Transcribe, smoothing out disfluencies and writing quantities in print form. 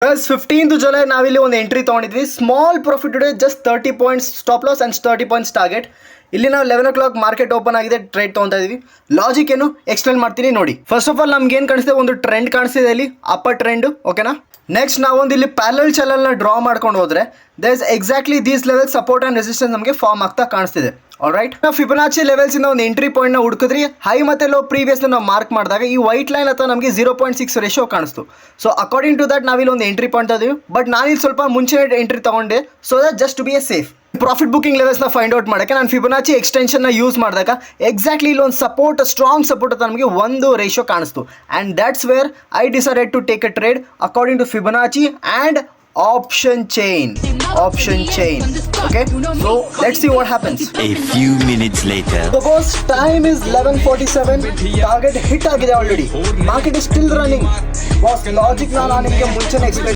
15th July ನಾವಿಲ್ಲಿ ಒಂದು entry ತೊಗೊಂಡಿದ್ವಿ. Small profit ಇದೆ, just 30 points stop loss and 30 points target. ಇಲ್ಲಿ ನಾವು 11 o'clock ಮಾರ್ಕೆಟ್ ಓಪನ್ ಆಗಿದೆ, ಟ್ರೇಡ್ ತೊಗೊತಾ ಇದೀವಿ. ಲಾಜಿಕ್ ಏನು ಎಕ್ಸ್ಪ್ಲೇನ್ ಮಾಡ್ತೀನಿ ನೋಡಿ. ಫಸ್ಟ್ ಆಫ್ ಆಲ್ ನಮ್ಗೆ ಏನು ಕಾಣಿಸ್ತಿದೆ, ಒಂದು ಟ್ರೆಂಡ್ ಕಾಣಿಸ್ತಿದೆ ಇಲ್ಲಿ, ಅಪ್ಪರ್ ಟ್ರೆಂಡ್. ಓಕೆನಾ. ನೆಕ್ಸ್ಟ್ ನಾವೊಂದು ಇಲ್ಲಿ ಪ್ಯಾರಲಲ್ ಚಾನಲ್ನ ಡ್ರಾ ಮಾಡ್ಕೊಂಡು ಹೋದ್ರೆ there is exactly these level support and resistance ನಮಗೆ ಫಾರ್ಮ್ ಆಗ್ತಾ ಕಾಣಿಸ್ತಿದೆ. ಆಲ್ರೈಟ್, ನಾವು ಫಿಬೊನಾಚಿ ಲೆವೆಲ್ಸ್ ಇಂದ ಒಂದು ಎಂಟ್ರಿ ಪಾಯಿಂಟ್ ನ ಹುಡುಕಿದ್ರಿ. ಹೈ ಮತ್ತೆ ಲೋ ಪ್ರೀವಿಯಸ್ ನಾವು ಮಾರ್ಕ್ ಮಾಡಿದಾಗ ಈ ವೈಟ್ ಲೈನ್ ಅಥವಾ ನಮಗೆ 0.6 ರೇಷಿಯೋ ಕಾಣಿಸ್ತು. ಸೊ ಅಕಾರ್ಡಿಂಗ್ ಟು ದಟ್ ನಾವಿಲ್ಲಿ ಒಂದು ಎಂಟ್ರಿ ಪಾಯಿಂಟ್ ಅದೀವಿ. ಬಟ್ ನಾನಿಲ್ಲಿ ಸ್ವಲ್ಪ ಮುಂಚೆ ಎಂಟ್ರಿ ತಗೊಂಡೆ, so that just to be a safe. Profit booking ಲೆವೆಲ್ಸ್ನ ಫೈಂಡ್ ಔಟ್ ಮಾಡೋಕ್ಕೆ ನಾನು ಫಿಬೊನಾಚಿ ಎಕ್ಸ್ಟೆನ್ಷನ್ನ ಯೂಸ್ ಮಾಡಿದಾಗ ಎಕ್ಸಾಕ್ಟ್ಲಿ ಇಲ್ಲಿ ಒಂದು ಸಪೋರ್ಟ್, ಸ್ಟ್ರಾಂಗ್ ಸಪೋರ್ಟ್ ಅಂತ ನಮಗೆ ಒಂದು ರೇಷಿಯೋ ಕಾಣಿಸ್ತು. And that's where I decided to take a trade according to Fibonacci and option chain. Okay, so let's see what happens. A few minutes later. So boss, time is 11:47. Target hit agide already. Market is still running. Boss, logic ನಾನು ನಿಮಗೆ ಮುಂಚೆನೇ explain